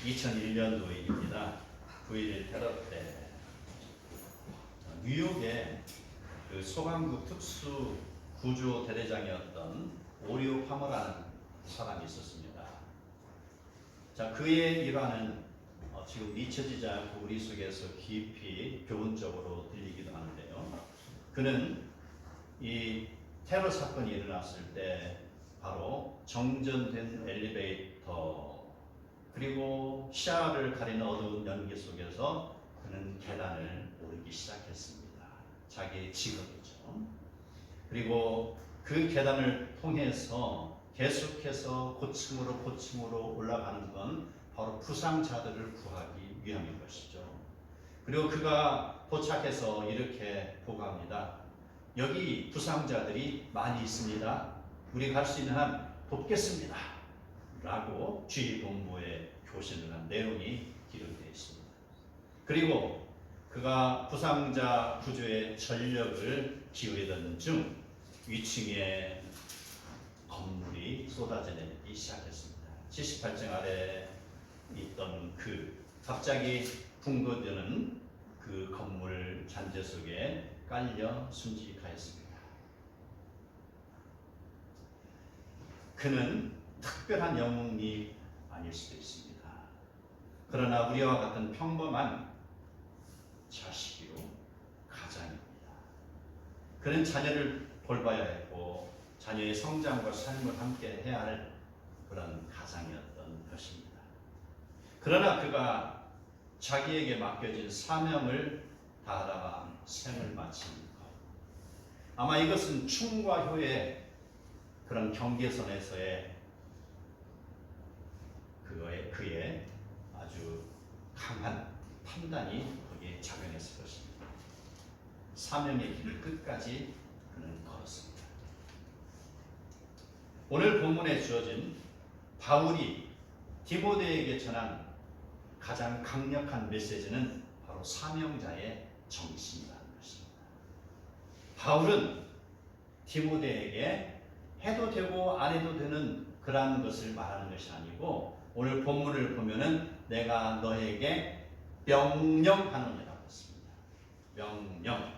2001년도 일입니다. 9.11 테러 때 뉴욕에 그 소강국 특수 구조 대대장이었던 오리오 파머라는 사람이 있었습니다. 자, 그의 일화는 지금 잊혀지지 않고 우리 속에서 깊이 교훈적으로 들리기도 하는데요. 그는 이 테러 사건이 일어났을 때 바로 정전된 엘리베이터 그리고 시야를 가리는 어두운 연기 속에서 그는 계단을 오르기 시작했습니다. 자기의 직업이죠. 그리고 그 계단을 통해서 계속해서 고층으로 올라가는 건 바로 부상자들을 구하기 위함인 것이죠. 그리고 그가 도착해서 이렇게 보고합니다. 여기 부상자들이 많이 있습니다. 우리 갈 수 있는 한 돕겠습니다. 라고 주의본부에 교신을 한 내용이 기록되어 있습니다. 그리고 그가 부상자 구조에 전력을 기울이던 중 위층에 건물이 쏟아져 내리기 시작했습니다. 78층 아래 있던 갑자기 붕거드는 그 건물 잔재 속에 깔려 순직하였습니다. 그는 특별한 영웅이 아닐 수도 있습니다. 그러나 우리와 같은 평범한 자식이요, 가장입니다. 그는 자녀를 돌봐야 했고 자녀의 성장과 삶을 함께 해야 할 그런 가장이었던 것입니다. 그러나 그가 자기에게 맡겨진 사명을 다하다가 생을 마친 것. 아마 이것은 충과 효의 그런 경계선에서의 그의 아주 강한 판단이 거기에 작용했을 것입니다. 사명의 길을 끝까지 그는 걸었습니다. 오늘 본문에 주어진 바울이 디모데에게 전한 가장 강력한 메시지는 바로 사명자의 정신이라는 것입니다. 바울은 디모데에게 해도 되고 안 해도 되는 그러한 것을 말하는 것이 아니고 오늘 본문을 보면은 내가 너에게 명령하느니라고 했습니다. 명령.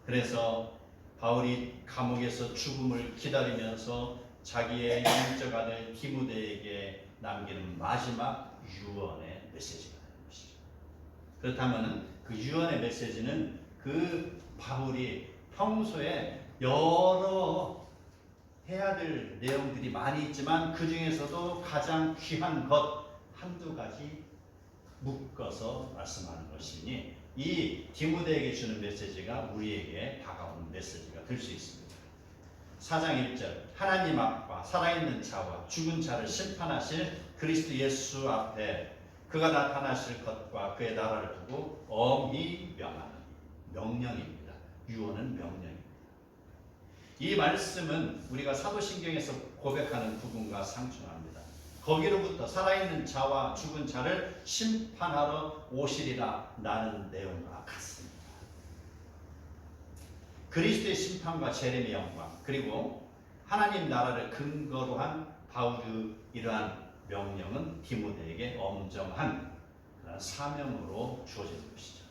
그래서 바울이 감옥에서 죽음을 기다리면서 자기의 영적 아들 디모데에게 남기는 마지막 유언의 메시지가 되는 것이죠. 그렇다면 그 유언의 메시지는 그 바울이 평소에 여러 해야 될 내용들이 많이 있지만 그 중에서도 가장 귀한 것 한두 가지 묶어서 말씀하는 것이니 이 디모데에게 주는 메시지가 우리에게 다가오는 메시지가 될 수 있습니다. 4장 1절 하나님 앞과 살아있는 자와 죽은 자를 심판하실 그리스도 예수 앞에 그가 나타나실 것과 그의 나라를 두고 엄히 명하는 명령입니다. 유언은 명령입니다. 이 말씀은 우리가 사도신경에서 고백하는 부분과 상충합니다. 거기로부터 살아있는 자와 죽은 자를 심판하러 오시리라 라는 내용과 같습니다. 그리스도의 심판과 재림의 영광 그리고 하나님 나라를 근거로 한 바울의 이러한 명령은 디모데에게 엄정한 사명으로 주어진 것이죠.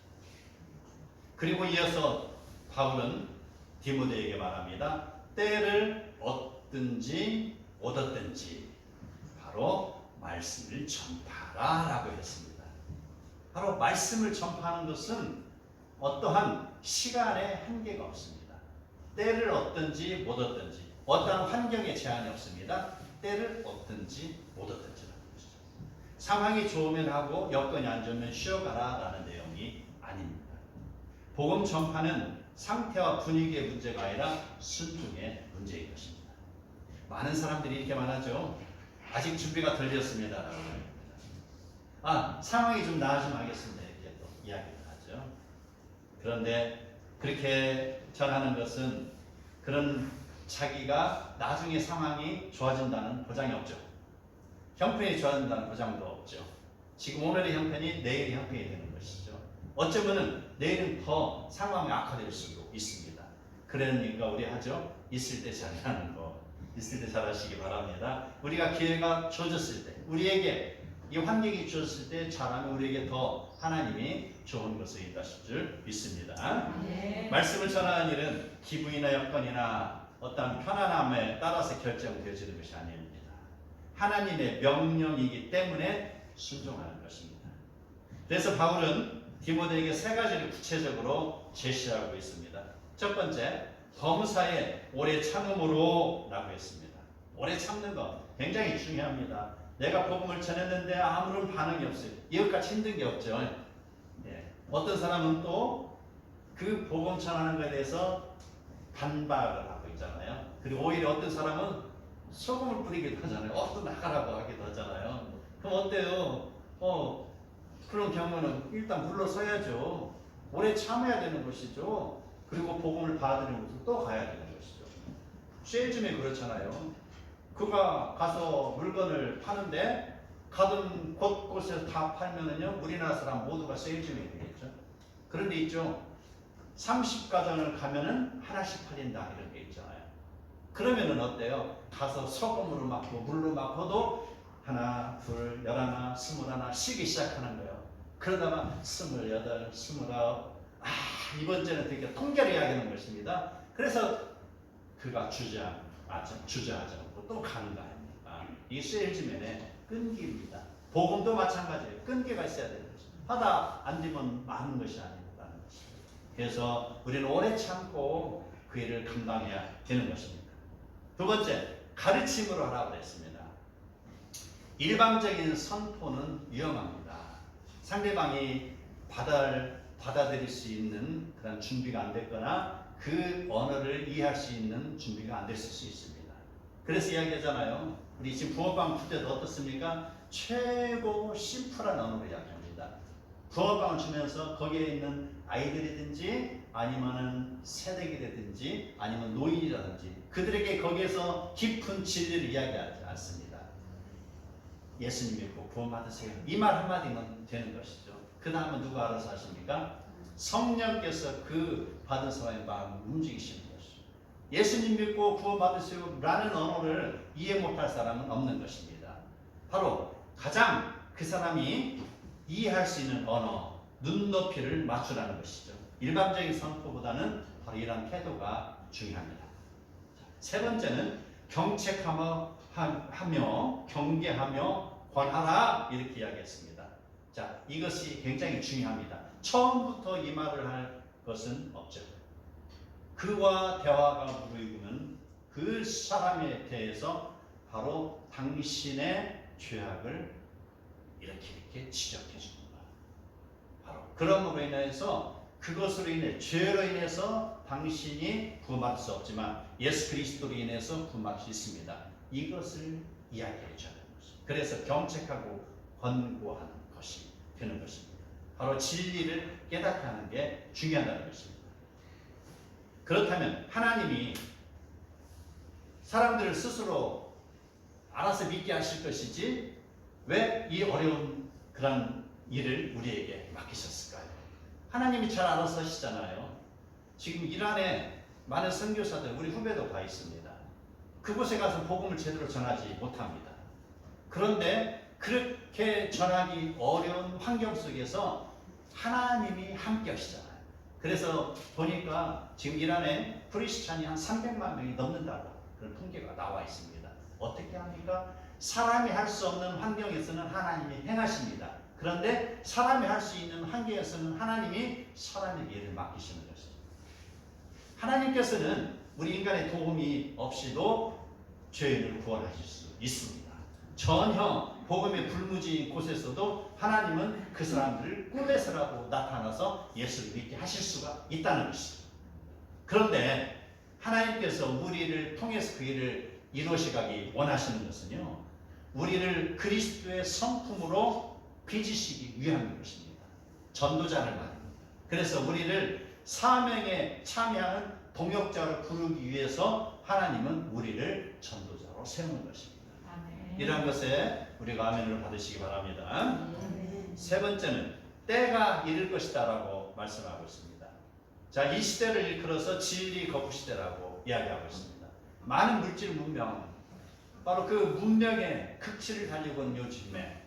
그리고 이어서 바울은 디모데에게 말합니다. 때를 얻든지 바로 말씀을 전파하라 라고 했습니다. 바로 말씀을 전파하는 것은 어떠한 시간의 한계가 없습니다. 때를 얻든지 못 얻든지 어떠한 환경에 제한이 없습니다. 때를 얻든지 못 얻든지라는 것이죠. 상황이 좋으면 하고 여건이 안 좋으면 쉬어가라 라는 내용이 아닙니다. 복음 전파는 상태와 분위기의 문제가 아니라 순종의 문제인 것입니다. 많은 사람들이 이렇게 말하죠. 아직 준비가 덜 되었습니다. 라고 합니다. 상황이 좀 나아지면 하겠습니다. 이렇게 또 이야기를 하죠. 그런데 그렇게 전하는 것은 그런 자기가 나중에 상황이 좋아진다는 보장이 없죠. 형편이 좋아진다는 보장도 없죠. 지금 오늘의 형편이 내일의 형편이 되는 것이죠. 어쩌면은 내일은 더 상황이 악화될 수도 있습니다. 그러니까 우리 하죠. 있을 때 잘하는 거. 있을 때 잘하시기 바랍니다. 우리가 기회가 주어졌을 때 우리에게 이 환경이 주었을 때 잘하면 우리에게 더 하나님이 좋은 것을 인도하실 줄 믿습니다. 네. 말씀을 전하는 일은 기분이나 여건이나 어떤 편안함에 따라서 결정되어지는 것이 아닙니다. 하나님의 명령이기 때문에 순종하는 것입니다. 그래서 바울은 디모데에게 세 가지를 구체적으로 제시하고 있습니다. 첫 번째, 범사에 오래 참음으로 라고 했습니다. 오래 참는 것 굉장히 중요합니다. 내가 복음을 전했는데 아무런 반응이 없어요. 이것까지 힘든 게 없죠. 예. 어떤 사람은 또 그 복음 전하는 것에 대해서 반박을 하고 있잖아요. 그리고 오히려 어떤 사람은 소금을 뿌리기도 하잖아요. 또 나가라고 하기도 하잖아요. 그럼 어때요? 그런 경우는 일단 물러서야죠. 오래 참아야 되는 것이죠. 그리고 복음을 받으는 곳으로 또 가야 되는 것이죠. 쉐이즘에 그렇잖아요. 그가 가서 물건을 파는데 가던 곳곳에서 다 팔면은요, 우리나라 사람 모두가 쉐이즘이 되겠죠. 그런 데 있죠. 30가정을 가면은 하나씩 팔린다 이런 게 있잖아요. 그러면은 어때요? 가서 소금으로 막고 물로 막고도 하나, 둘, 11, 21 쉬기 시작하는 거예요. 그러다가 28, 29 이번 주는 되게 통계를 이야기하는 것입니다. 그래서 그가 주저하지 않고 또 가는 거 아닙니까? 이 세일즈맨의 끈기입니다. 복음도 마찬가지예요. 끈기가 있어야 되는 것입니다. 하다 안 되면 많은 것이 아닙니다. 그래서 우리는 오래 참고 그 일을 감당해야 되는 것입니다. 두 번째, 가르침으로 하라고 했습니다. 일방적인 선포는 위험합니다. 상대방이 받아들일 수 있는 그런 준비가 안 됐거나 그 언어를 이해할 수 있는 준비가 안 됐을 수 있습니다. 그래서 이야기하잖아요. 우리 지금 붕어빵 풀 때도 어떻습니까? 최고 심플한 언어로 이야기합니다. 붕어빵을 주면서 거기에 있는 아이들이든지 아니면은 새댁이라든지 아니면 노인이라든지 그들에게 거기에서 깊은 진리를 이야기하지 않습니다. 예수님 믿고 구원 받으세요. 이 말 한마디면 되는 것이죠. 그 다음은 누가 알아서 하십니까? 성령께서 그 받은 사람의 마음을 움직이시는 것이죠. 예수님 믿고 구원 받으세요 라는 언어를 이해 못할 사람은 없는 것입니다. 바로 가장 그 사람이 이해할 수 있는 언어, 눈높이를 맞추라는 것이죠. 일반적인 선포보다는 바로 이런 태도가 중요합니다. 세 번째는 경책하며 경계하며 권하라 이렇게 이야기했습니다. 자, 이것이 굉장히 중요합니다. 처음부터 이 말을 할 것은 없죠. 그와 대화가 무르익으면 그 사람에 대해서 바로 당신의 죄악을 이렇게 지적해 주는 거예요. 바로 그러므로 인해서 그것으로 인해 죄로 인해서 당신이 구원받을 수 없지만 예수 그리스도로 인해서 구원받을 수 있습니다. 이것을 이야기해 줘야 하는 것입니다. 그래서 경책하고 권고하는 것이 되는 것입니다. 바로 진리를 깨닫게 하는 게 중요하다는 것입니다. 그렇다면 하나님이 사람들을 스스로 알아서 믿게 하실 것이지 왜 이 어려운 그런 일을 우리에게 맡기셨을까요? 하나님이 잘 알아서 하시잖아요. 지금 이란에 많은 선교사들, 우리 후배도 가 있습니다. 그곳에 가서 복음을 제대로 전하지 못합니다. 그런데 그렇게 전하기 어려운 환경 속에서 하나님이 함께 하시잖아요. 그래서 보니까 지금 이란에 크리스찬이 한 300만 명이 넘는다고 그런 통계가 나와 있습니다. 어떻게 합니까? 사람이 할 수 없는 환경에서는 하나님이 행하십니다. 그런데 사람이 할 수 있는 환경에서는 하나님이 사람에게 일을 맡기시는 것이죠. 하나님께서는 우리 인간의 도움이 없이도 죄인을 구원하실 수 있습니다. 전혀 복음의 불무지인 곳에서도 하나님은 그 사람들을 꿈에서라도 나타나서 예수를 믿게 하실 수가 있다는 것이죠. 그런데 하나님께서 우리를 통해서 그 일을 이루어가기 원하시는 것은요, 우리를 그리스도의 성품으로 빚으시기 위함인 것입니다. 전도자를 말합니다. 그래서 우리를 사명에 참여하는 동역자로 부르기 위해서 하나님은 우리를 전도자로 세우는 것입니다. 아멘. 이러한 것에 우리가 아멘을 받으시기 바랍니다. 아멘. 세 번째는 때가 이를 것이다 라고 말씀하고 있습니다. 자, 이 시대를 일컬어서 진리 거부 시대라고 이야기하고 있습니다. 많은 물질 문명, 바로 그 문명의 극치를 달리고 있는 요즘에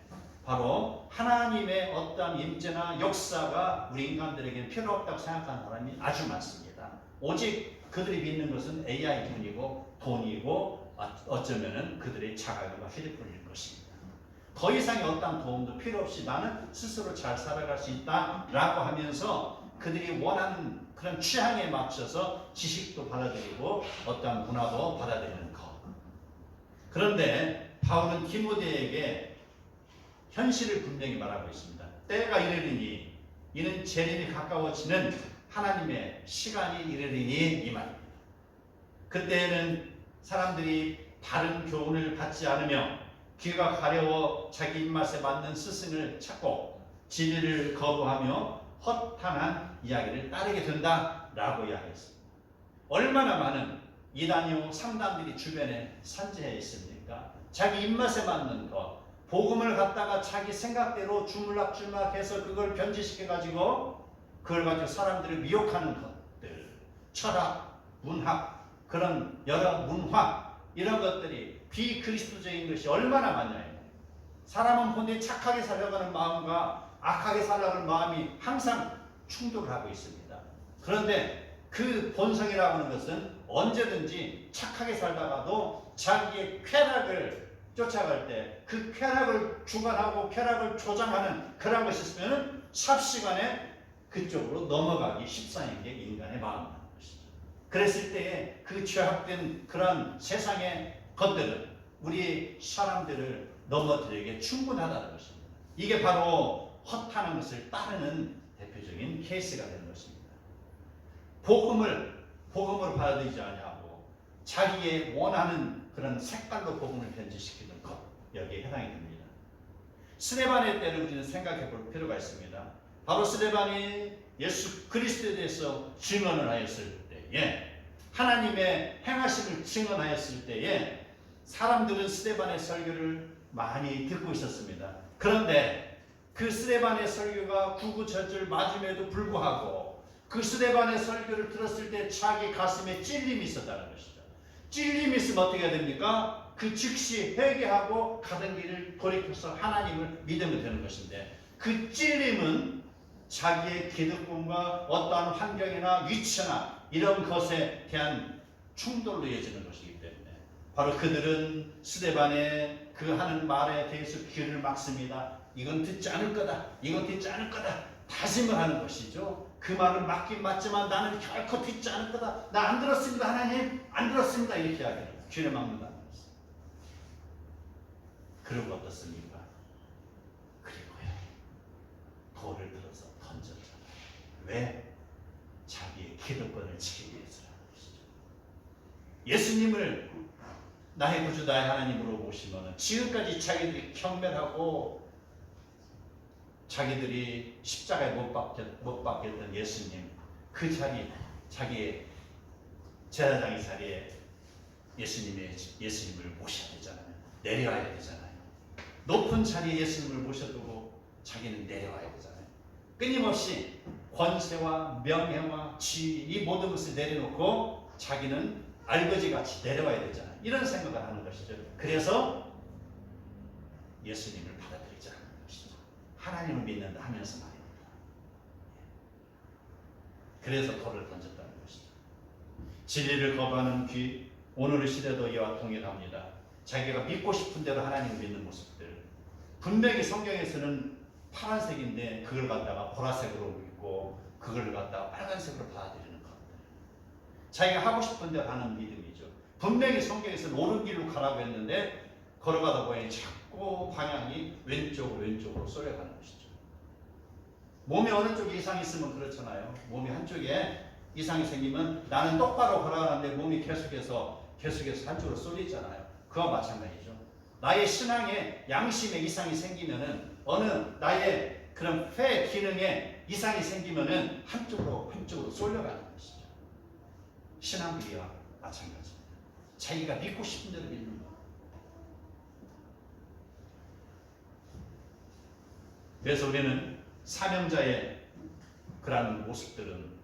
바로 하나님의 어떠한 임재나 역사가 우리 인간들에게는 필요 없다고 생각하는 사람이 아주 많습니다. 오직 그들이 믿는 것은 AI뿐이고 돈이고 어쩌면은 그들의 자가용과 휴대폰일 것입니다. 더 이상의 어떠한 도움도 필요 없이 나는 스스로 잘 살아갈 수 있다라고 하면서 그들이 원하는 그런 취향에 맞춰서 지식도 받아들이고 어떠한 문화도 받아들이는 것. 그런데 바울은 디모데에게 현실을 분명히 말하고 있습니다. 때가 이르리니 이는 재림이 가까워지는 하나님의 시간이 이르리니 이 말입니다. 그때에는 사람들이 바른 교훈을 받지 않으며 귀가 가려워 자기 입맛에 맞는 스승을 찾고 진리를 거부하며 허탄한 이야기를 따르게 된다라고 이야기했습니다. 얼마나 많은 이단이요 상단들이 주변에 산재해 있습니까? 자기 입맛에 맞는 것, 복음을 갖다가 자기 생각대로 주물락주물락해서 그걸 변질시켜가지고 그걸 가지고 사람들을 미혹하는 것들, 철학, 문학, 그런 여러 문화 이런 것들이 비그리스도적인 것이 얼마나 많냐요. 사람은 본래 착하게 살려가는 마음과 악하게 살려가는 마음이 항상 충돌하고 있습니다. 그런데 그 본성이라고 하는 것은 언제든지 착하게 살다가도 자기의 쾌락을 쫓아갈 때 그 쾌락을 주관하고 쾌락을 조장하는 그런 것이 있으면 삽시간에 그쪽으로 넘어가기 십상인 게 인간의 마음이라는 것이죠. 그랬을 때에 그 죄악된 그런 세상의 것들은 우리 사람들을 넘어뜨리기에 충분하다는 것입니다. 이게 바로 허탄한 것을 따르는 대표적인 케이스가 되는 것입니다. 복음을 받아들이지 아니하고 자기의 원하는 그런 색깔로 복음을 변질시키는 것, 여기에 해당이 됩니다. 스데반의 때를 우리는 생각해 볼 필요가 있습니다. 바로 스데반이 예수 그리스도에 대해서 증언을 하였을 때에, 하나님의 행하심을 증언하였을 때에 사람들은 스데반의 설교를 많이 듣고 있었습니다. 그런데 그 스데반의 설교가 구구절절 맞음에도 불구하고 그 스데반의 설교를 들었을 때 자기 가슴에 찔림이 있었다는 것이죠. 찔림이 있으면 어떻게 해야 됩니까? 그 즉시 회개하고 가던 길을 돌이켜서 하나님을 믿으면 되는 것인데, 그 찔림은 자기의 기득권과 어떠한 환경이나 위치나 이런 것에 대한 충돌로 이어지는 것이기 때문에 바로 그들은 스데반의 그 하는 말에 대해서 귀를 막습니다. 이건 듣지 않을 거다. 이건 듣지 않을 거다. 다짐을 하는 것이죠. 그 말은 맞긴 맞지만 나는 결코 듣지 않을 거다. 나 안 들었습니다. 하나님 안 들었습니다. 이렇게 이야기합니다. 귀를 막는다는 것입니다. 그리고 어떻습니까? 그리고요, 돌을 들어서 던졌잖아요. 왜? 자기의 기득권을 지키기 위해서라는 것이죠. 예수님을 나의 구주 나의 하나님으로 모시면 지금까지 자기들이 경멸하고 자기들이 십자가에 못 박혔던 예수님, 그 자리, 자기의 제사장의 자리에 예수님을 모셔야 되잖아요. 내려와야 되잖아요. 높은 자리에 예수님을 모셔두고 자기는 내려와야 되잖아요. 끊임없이 권세와 명예와 지위, 이 모든 것을 내려놓고 자기는 알거지같이 내려와야 되잖아요. 이런 생각을 하는 것이죠. 그래서 예수님을 받아들이지 않는 것이죠. 하나님을 믿는다 하면서 말입니다. 그래서 돌을 던졌다는 것이죠. 진리를 거부하는 귀, 오늘의 시대도 이와 동일합니다. 자기가 믿고 싶은 대로 하나님을 믿는 모습들, 분명히 성경에서는 파란색인데 그걸 갖다가 보라색으로 믿고 그걸 갖다가 빨간색으로 받아들이는 것들, 자기가 하고 싶은 대로 하는 믿음이죠. 분명히 성경에서는 옳은 길로 가라고 했는데 걸어가다 보니 자꾸 방향이 왼쪽으로 쏠려가는 것이죠. 몸에 어느 쪽에 이상이 있으면 그렇잖아요. 몸이 한쪽에 이상이 생기면 나는 똑바로 걸어가는데 몸이 계속해서 한쪽으로 쏠리잖아요. 그와 마찬가지죠. 나의 신앙에 양심에 이상이 생기면은, 어느 나의 그런 폐 기능에 이상이 생기면은 한쪽으로 쏠려가는 것이죠. 신앙비리와 마찬가지입니다. 자기가 믿고 싶은 대로 믿는 것. 그래서 우리는 사명자의 그러한 모습들은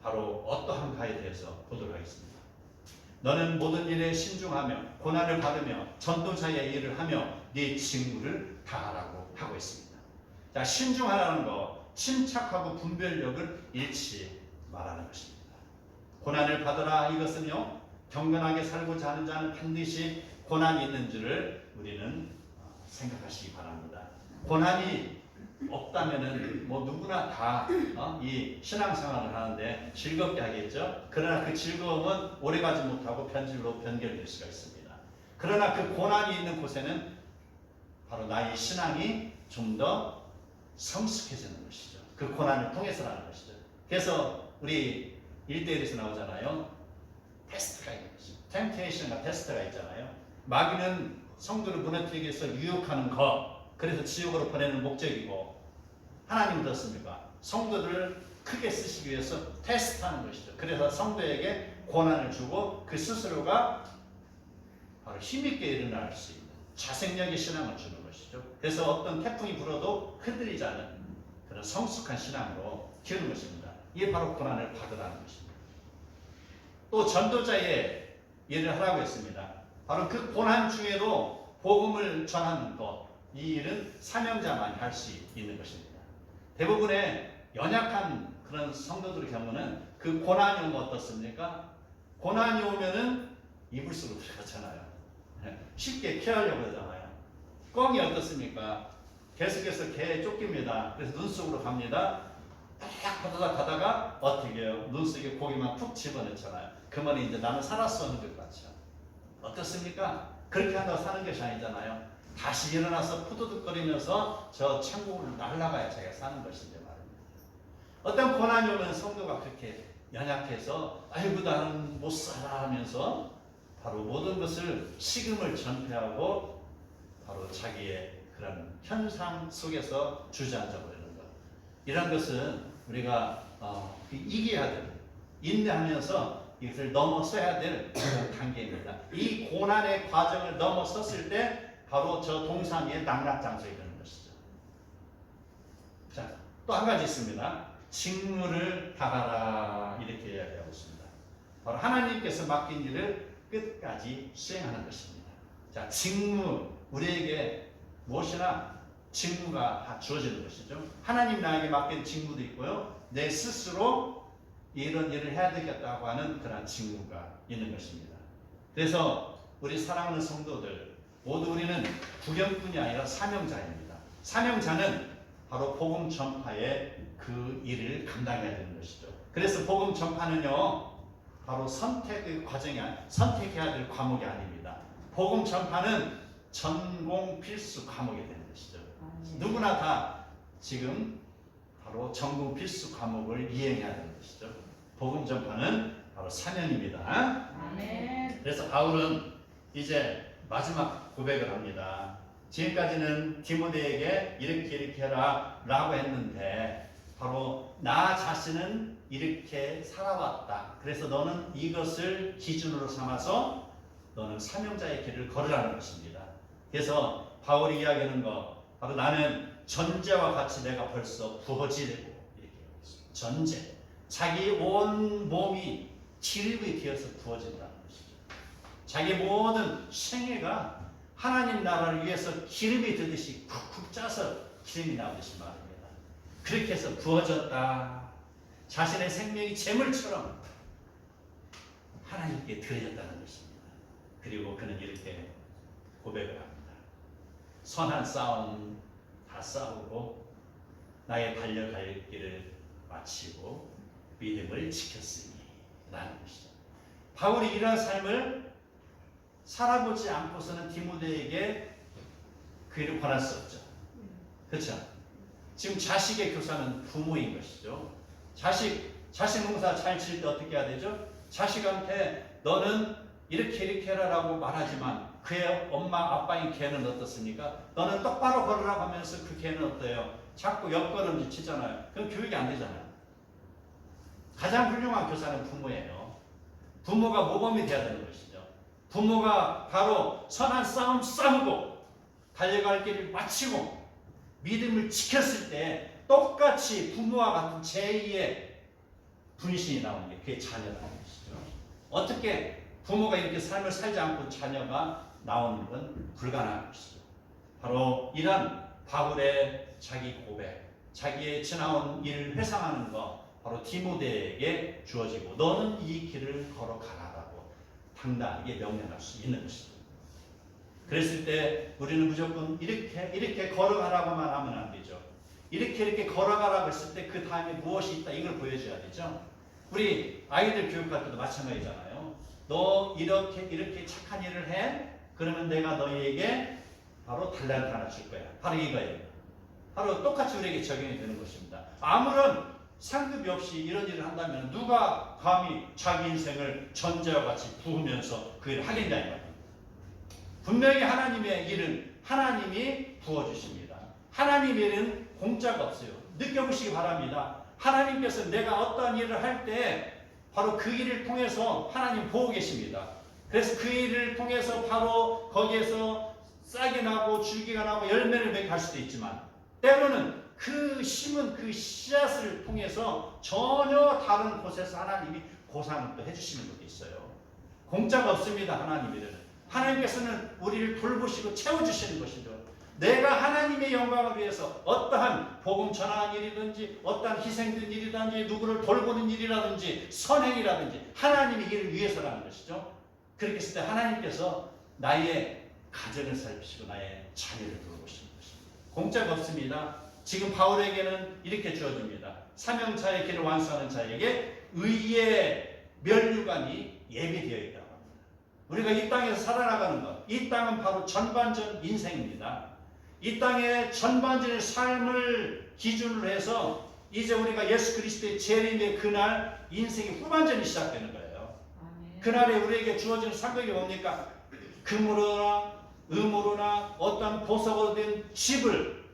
바로 어떠한가에 대해서 보도록 하겠습니다. 너는 모든 일에 신중하며 고난을 받으며 전도자의 일을 하며 네 직무를 다하라고 하고 있습니다. 자, 신중하라는 거, 침착하고 분별력을 잃지 말하는 것입니다. 고난을 받으라, 이것은요, 경건하게 살고자 하는 자는 반드시 고난이 있는 줄을 우리는 생각하시기 바랍니다. 고난이 없다면은 뭐 누구나 다 이 신앙생활을 하는데 즐겁게 하겠죠. 그러나 그 즐거움은 오래가지 못하고 변질로 변결될 수가 있습니다. 그러나 그 고난이 있는 곳에는 바로 나의 신앙이 좀 더 성숙해지는 것이죠. 그 고난을 통해서라는 것이죠. 그래서 우리 1대1에서 나오잖아요. 테스트가 있는 것이죠. 템테이션과 테스트가 있잖아요. 마귀는 성도를 무너뜨리기 위해서 유혹하는 것, 그래서 지옥으로 보내는 목적이고, 하나님은 어떻습니까? 성도들을 크게 쓰시기 위해서 테스트하는 것이죠. 그래서 성도에게 고난을 주고 그 스스로가 바로 힘있게 일어날 수 있는 자생력의 신앙을 주는 것이죠. 그래서 어떤 태풍이 불어도 흔들리지 않는 그런 성숙한 신앙으로 키우는 것입니다. 이게 바로 고난을 받으라는 것입니다. 또 전도자의 일을 하라고 했습니다. 바로 그 고난 중에도 복음을 전하는 것, 이 일은 사명자만이 할 수 있는 것입니다. 대부분의 연약한 그런 성도들의 경우는 그 고난이 오면 어떻습니까? 고난이 오면은 이불 속으로 들어가잖아요. 쉽게 피하려고 하잖아요. 꿩이 어떻습니까? 계속해서 개에 쫓깁니다. 그래서 눈 속으로 갑니다. 딱 가다가 어떻게 해요? 눈 속에 고기만 푹 집어넣잖아요. 그러면 이제 나는 살았어 하는 것 같죠. 어떻습니까? 그렇게 한다고 사는 것이 아니잖아요. 다시 일어나서 푸드득거리면서 저 천국을 날아가야 자기가 사는 것인데 말입니다. 어떤 고난이 오면 성도가 그렇게 연약해서 아이고 나는 못 살아 하면서 바로 모든 것을 식음을 전폐하고 바로 자기의 그런 현상 속에서 주저앉아 버리는 것. 이런 것은 우리가 이겨야 될, 인내하면서 이것을 넘어서야 될 그런 단계입니다. 이 고난의 과정을 넘어섰을 때 바로 저 동산 위에 낙락장소에 되는 것이죠. 자, 또 한 가지 있습니다. 직무를 다하라, 이렇게 이야기하고 있습니다. 바로 하나님께서 맡긴 일을 끝까지 수행하는 것입니다. 자, 직무, 우리에게 무엇이나 직무가 주어지는 것이죠. 하나님 나에게 맡긴 직무도 있고요. 내 스스로 이런 일을 해야 되겠다고 하는 그런 직무가 있는 것입니다. 그래서 우리 사랑하는 성도들, 모두 우리는 구경꾼이 아니라 사명자입니다. 사명자는 바로 복음 전파의 그 일을 감당해야 되는 것이죠. 그래서 복음 전파는요, 바로 선택의 과정이 선택해야 될 과목이 아닙니다. 복음 전파는 전공 필수 과목이 되는 것이죠. 누구나 다 지금 바로 전공 필수 과목을 이행해야 되는 것이죠. 복음 전파는 바로 사명입니다. 아멘. 그래서 바울은 이제 마지막 고백을 합니다. 지금까지는 디모데에게 이렇게 해라 라고 했는데 바로 나 자신은 이렇게 살아왔다. 그래서 너는 이것을 기준으로 삼아서 너는 사명자의 길을 걸으라는 것입니다. 그래서 바울이 이야기하는 거, 바로 나는 전제와 같이 내가 벌써 부어지고, 이렇게 얘기했습니다. 전제, 자기 온 몸이 기름이 되어서 부어진다는 것이죠. 자기 모든 생애가 하나님 나라를 위해서 기름이 되듯이 쿡쿡 짜서 기름이 나오듯이 말입니다. 그렇게 해서 부어졌다. 자신의 생명이 재물처럼 하나님께 드려졌다는 것입니다. 그리고 그는 이렇게 고백을 합니다. 선한 싸움 다 싸우고 나의 달려갈 길을 마치고 믿음을 지켰으니 라는 것이죠. 바울이 이러한 삶을 살아보지 않고서는 디모데에게 그 일을 권할 수 없죠. 그렇죠? 지금 자식의 교사는 부모인 것이죠. 자식 농사 잘 지을 때 어떻게 해야 되죠? 자식한테 너는 이렇게 해라라고 말하지만 그의 엄마 아빠인 걔는 어떻습니까? 너는 똑바로 걸으라고 하면서 그 걔는 어때요? 자꾸 옆걸음질 치잖아요. 그럼 교육이 안 되잖아요. 가장 훌륭한 교사는 부모예요. 부모가 모범이 돼야 되는 것이죠. 부모가 바로 선한 싸움 싸우고 달려갈 길을 마치고 믿음을 지켰을 때 똑같이 부모와 같은 제2의 분신이 나오는 게 그게 자녀라는 것이죠. 어떻게 부모가 이렇게 삶을 살지 않고 자녀가 나오는 건 불가능한 것이죠. 바로 이런 바울의 자기 고백, 자기의 지나온 일을 회상하는 것, 바로 디모데에게 주어지고 너는 이 길을 걸어가라라고 당당하게 명령할 수 있는 것이죠. 그랬을 때 우리는 무조건 이렇게 걸어가라고만 하면 안 되죠. 이렇게 걸어가라고 했을 때 그 다음에 무엇이 있다 이걸 보여줘야 되죠. 우리 아이들 교육할 때도 마찬가지잖아요. 너 이렇게 착한 일을 해? 그러면 내가 너희에게 바로 달란트 하나 줄 거야. 바로 이거예요. 바로 똑같이 우리에게 적용이 되는 것입니다. 아무런 상급이 없이 이런 일을 한다면 누가 감히 자기 인생을 전제와 같이 부으면서 그 일을 하겠냐 이 말입니다. 분명히 하나님의 일은 하나님이 부어주십니다. 하나님의 일은 공짜가 없어요. 느껴보시기 바랍니다. 하나님께서 내가 어떠한 일을 할 때 바로 그 일을 통해서 하나님 보고 계십니다. 그래서 그 일을 통해서 바로 거기에서 싹이 나고 줄기가 나고 열매를 맺게 할 수도 있지만 때로는 그 심은 그 씨앗을 통해서 전혀 다른 곳에서 하나님이 보상을 또 해주시는 것도 있어요. 공짜가 없습니다. 하나님 일은. 하나님께서는 우리를 돌보시고 채워주시는 것이죠. 내가 하나님의 영광을 위해서 어떠한 복음 전하는 일이든지 어떠한 희생된 일이든지 누구를 돌보는 일이라든지 선행이라든지 하나님의 일을 위해서라는 것이죠. 그렇게 했을 때 하나님께서 나의 가정을 살피시고 나의 자녀를 돌보시는 것입니다. 공짜가 없습니다. 지금 바울에게는 이렇게 주어집니다. 사명자의 길을 완수하는 자에게 의의 면류관이 예비되어 있다고 합니다. 우리가 이 땅에서 살아나가는 것, 이 땅은 바로 전반전 인생입니다. 이 땅의 전반전의 삶을 기준으로 해서 이제 우리가 예수 그리스도의 재림의 그날 인생의 후반전이 시작되는 거예요. 그날에 우리에게 주어지는 상급이 뭡니까? 금으로나 음으로나 어떤 보석으로 된 집을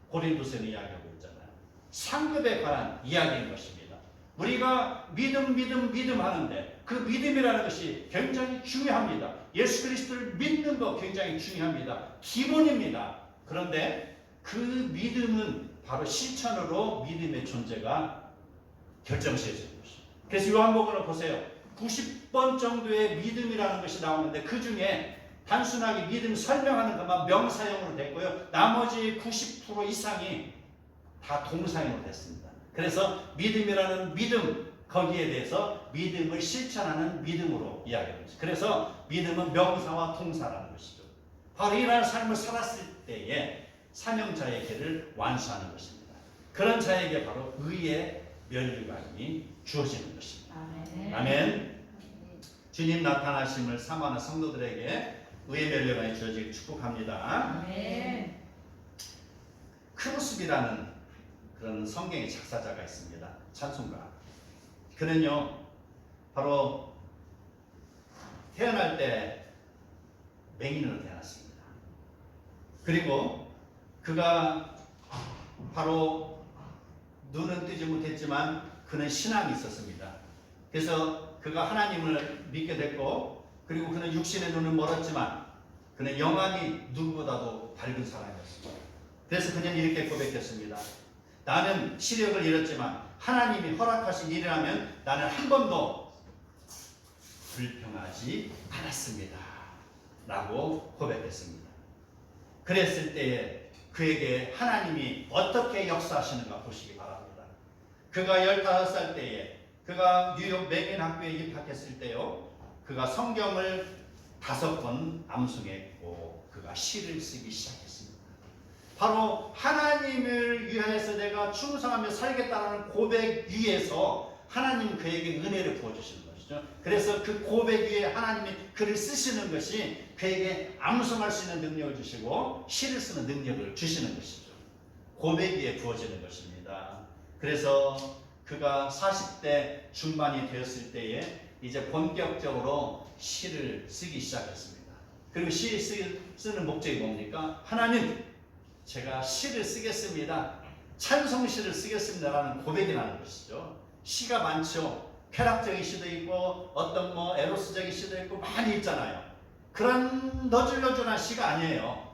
고린도서는 이야기하고 있잖아요. 상급에 관한 이야기인 것입니다. 우리가 믿음 하는데 그 믿음이라는 것이 굉장히 중요합니다. 예수 그리스도를 믿는 거 굉장히 중요합니다. 기본입니다. 그런데 그 믿음은 바로 실천으로 믿음의 존재가 결정시해지는 것입니다. 그래서 요한복음을 보세요. 90번 정도의 믿음이라는 것이 나오는데 그 중에 단순하게 믿음 설명하는 것만 명사형으로 됐고요. 나머지 90% 이상이 다 동사형으로 됐습니다. 그래서 믿음이라는 믿음, 거기에 대해서 믿음을 실천하는 믿음으로 이야기합니다. 그래서 믿음은 명사와 동사라는 것이죠. 바로 이러한 삶을 살았을 때에 사명자의 길을 완수하는 것입니다. 그런 자에게 바로 의의 면류관이 주어지는 것입니다. 아멘. 아멘. 주님 나타나심을 사모하는 성도들에게 의의 면류관이 주어지길 축복합니다. 아멘. 크루스비라는 그런 성경의 작사자가 있습니다. 찬송가. 그는요 바로 태어날 때 맹인으로 태어났습니다. 그리고 그가 바로 눈은 뜨지 못했지만 그는 신앙이 있었습니다. 그래서 그가 하나님을 믿게 됐고 그리고 그는 육신의 눈은 멀었지만 그는 영안이 누구보다도 밝은 사람이었습니다. 그래서 그는 이렇게 고백했습니다. 나는 시력을 잃었지만 하나님이 허락하신 일이라면 나는 한 번도 불평하지 않았습니다. 라고 고백했습니다. 그랬을 때에 그에게 하나님이 어떻게 역사하시는가 보시기 바랍니다. 그가 15살 때에 그가 뉴욕 맥인 학교에 입학했을 때요. 그가 성경을 5번 암송했고 그가 시를 쓰기 시작했습니다. 바로 하나님을 위하여서 내가 충성하며 살겠다는 고백 위에서 하나님은 그에게 은혜를 부어주시는 것이죠. 그래서 그 고백 위에 하나님이 글을 쓰시는 것이 그에게 암송할 수 있는 능력을 주시고 시를 쓰는 능력을 주시는 것이죠. 고백 위에 부어지는 것입니다. 그래서 그가 40대 중반이 되었을 때에 이제 본격적으로 시를 쓰기 시작했습니다. 그리고 시 쓰는 목적이 뭡니까? 하나님, 제가 시를 쓰겠습니다. 찬송시를 쓰겠습니다라는 고백이 나는 것이죠. 시가 많죠. 쾌락적인 시도 있고 어떤 에로스적인 시도 있고 많이 있잖아요. 그런 너줄너줄한 시가 아니에요.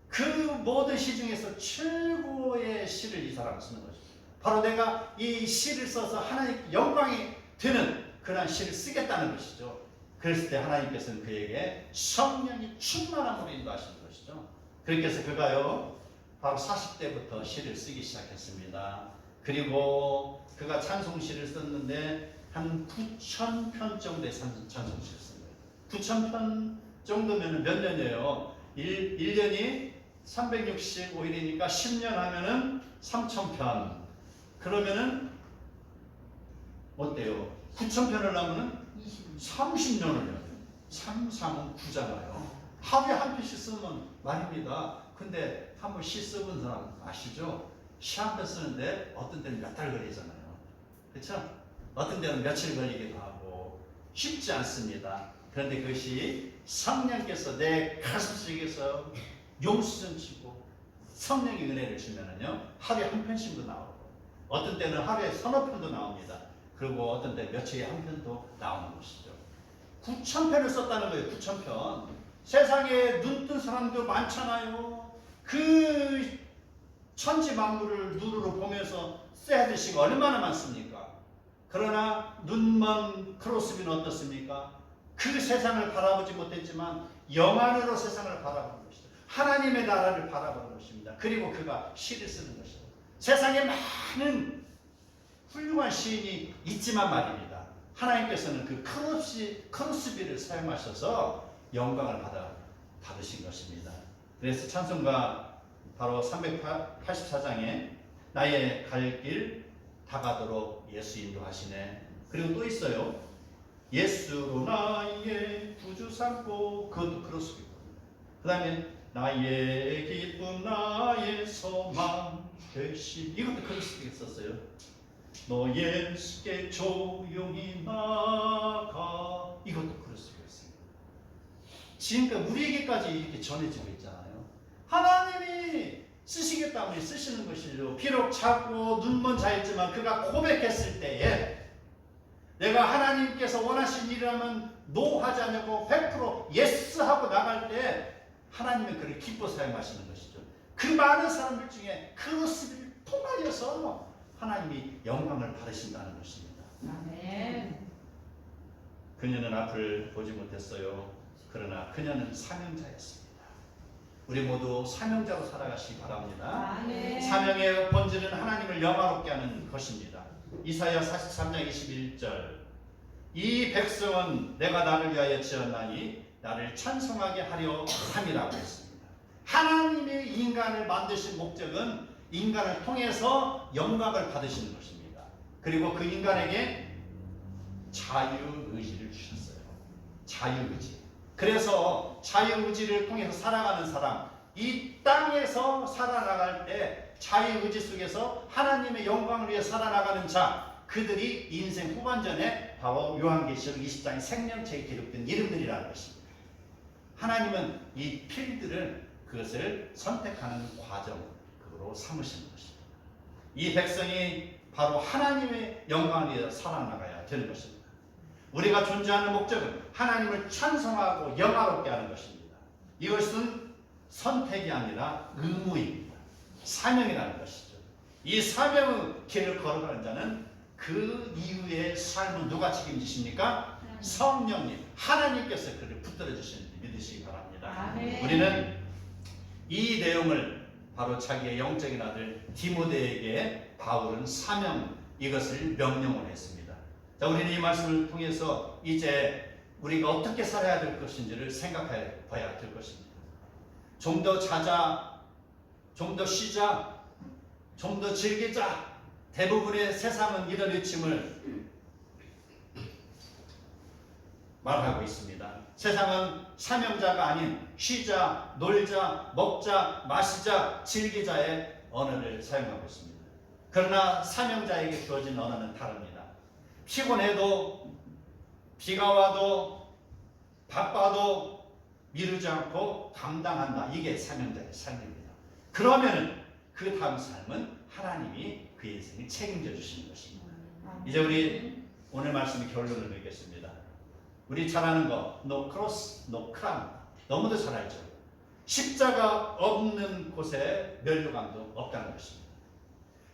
그 모든 시 중에서 최고의 시를 이 사람은 쓰는 것입니다. 바로 내가 이 시를 써서 하나님 영광이 되는 그런 시를 쓰겠다는 것이죠. 그랬을 때 하나님께서는 그에게 성령이 충만함으로 인도하시는 것이죠. 그렇게 해서 그가요 바로 40대부터 시를 쓰기 시작했습니다. 그리고 그가 찬송시를 썼는데 한 9,000편 정도의 찬송시를 쓴 거예요. 9,000편 정도면 몇 년이에요? 1년이 365일이니까 10년 하면은 3,000편. 그러면은 어때요? 9,000편을 하면은 30년을 해야 돼요. 3, 3은 9잖아요. 하루에 한 편씩 쓰면 말입니다. 근데 한번 시 써본 사람 아시죠? 시 한 편 쓰는데 어떤 때는 몇 달 걸리잖아요. 그렇죠? 어떤 때는 며칠 걸리기도 하고 쉽지 않습니다. 그런데 그것이 성령께서 내 가슴속에서 용수전 치고 성령의 은혜를 주면은요 하루에 한 편씩도 나오고 어떤 때는 하루에 서너 편도 나옵니다. 그리고 어떤 때 며칠에 한 편도 나오는 것이죠. 9,000편을 썼다는 거예요. 9,000편. 세상에 눈뜬 사람도 많잖아요. 그 천지 만물을 눈으로 보면서 써야 될 시가 얼마나 많습니까? 그러나 눈먼 크로스비는 어떻습니까? 그 세상을 바라보지 못했지만 영안으로 세상을 바라보는 것이죠. 하나님의 나라를 바라보는 것입니다. 그리고 그가 시를 쓰는 것이죠. 세상에 많은 훌륭한 시인이 있지만 말입니다. 하나님께서는 그 크로스비를 사용하셔서 영광을 받으신 것입니다. 그래서 찬송가 바로 384장에 나의 갈 길 다가도록 예수 인도하시네. 그리고 또 있어요. 예수로 나의 구주 삼고 그것도 크로스비입니다. 그 다음에 나의 기쁨 나의 소망 되시 이것도 크로스비에 썼어요. 너 예수께 조용히 나가 이것도 크로스비였습니다. 지금까지 우리에게까지 이렇게 전해지고 있잖아요. 하나님이 쓰시겠다면 쓰시는 것이죠. 비록 작고 눈먼 자였지만 그가 고백했을 때에 내가 하나님께서 원하신 일이라면 노하지 않고 100% 예스 하고 나갈 때 하나님은 그를 기뻐 사용하시는 것이죠. 그 많은 사람들 중에 크로스비를 통하여서 하나님이 영광을 받으신다는 것입니다. 아멘. 그녀는 앞을 보지 못했어요. 그러나 그녀는 사명자였습니다. 우리 모두 사명자로 살아가시기 바랍니다. 아멘. 사명의 본질은 하나님을 영화롭게 하는 것입니다. 이사야 43장 21절 이 백성은 내가 나를 위하여 지었나니 나를 찬송하게 하려 함이라고 했습니다. 하나님의 인간을 만드신 목적은 인간을 통해서 영광을 받으시는 것입니다. 그리고 그 인간에게 자유의지를 주셨어요. 자유의지. 그래서 자유의지를 통해서 살아가는 사람, 이 땅에서 살아나갈 때 자유의지 속에서 하나님의 영광을 위해 살아나가는 자, 그들이 인생 후반전에 바로 요한계시록 20장의 생명책에 기록된 이름들이라는 것입니다. 하나님은 이 필드를 그것을 선택하는 과정으로 삼으시는 것입니다. 이 백성이 바로 하나님의 영광을 위해 살아나가야 되는 것입니다. 우리가 존재하는 목적은 하나님을 찬송하고 영화롭게 하는 것입니다. 이것은 선택이 아니라 의무입니다. 사명이라는 것이죠. 이 사명의 길을 걸어가는 자는 그 이후의 삶은 누가 책임지십니까? 성령님, 하나님께서 그를 붙들어 주시는지 믿으시기 바랍니다. 아멘. 우리는 이 내용을 바로 자기의 영적인 아들 디모데에게 바울은 사명 이것을 명령을 했습니다. 자, 우리는 이 말씀을 통해서 이제 우리가 어떻게 살아야 될 것인지를 생각해 봐야 될 것입니다. 좀 더 자자, 좀 더 쉬자, 좀 더 즐기자. 대부분의 세상은 이런 외침을 말하고 있습니다. 세상은 사명자가 아닌 쉬자, 놀자, 먹자, 마시자, 즐기자의 언어를 사용하고 있습니다. 그러나 사명자에게 주어진 언어는 다릅니다. 피곤해도 비가 와도 바빠도 미루지 않고 감당한다. 이게 사명자의 삶입니다. 그러면은 그 다음 삶은 하나님이 그 인생을 책임져 주시는 것입니다. 이제 우리 오늘 말씀의 결론을 맺겠습니다. 우리 잘 아는 거 no cross, no crown 너무도 잘 알죠. 십자가 없는 곳에 면류관도 없다는 것입니다.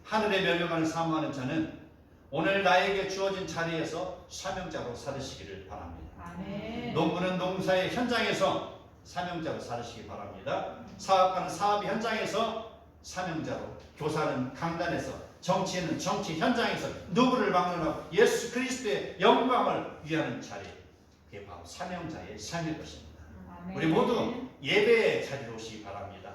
하늘의 면류관을 사모하는 자는 오늘 나에게 주어진 자리에서 사명자로 살으시기를 바랍니다. 아멘. 농부는 농사의 현장에서 사명자로 살으시기 바랍니다. 사업가는 사업 현장에서 사명자로, 교사는 강단에서, 정치인은 정치 현장에서 누구를 막론하고 예수 그리스도의 영광을 위하는 자리, 그게 바로 사명자의 삶일 것입니다. 우리 모두 예배의 자리로 오시기 바랍니다.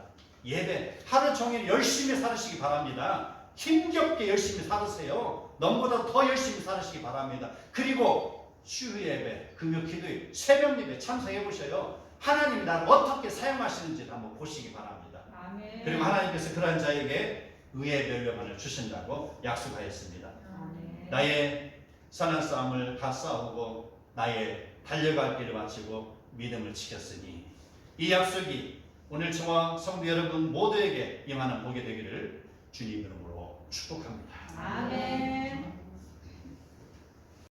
예배, 하루 종일 열심히 살으시기 바랍니다. 힘겹게 열심히 살으세요. 넘보다 더 열심히 살으시기 바랍니다. 그리고 주일 예배, 금요 기도회, 새벽 예배 참석해 보셔요. 하나님이 나를 어떻게 사용하시는지 한번 보시기 바랍니다. 아멘. 그리고 하나님께서 그러한 자에게 의의 멸류관을 주신다고 약속하였습니다. 아멘. 나의 선한 싸움을 다 싸우고 나의 달려갈 길을 마치고 믿음을 지켰으니, 이 약속이 오늘 저와 성도 여러분 모두에게 임하는 복이 되기를 주님 이름으로 축복합니다. 아멘.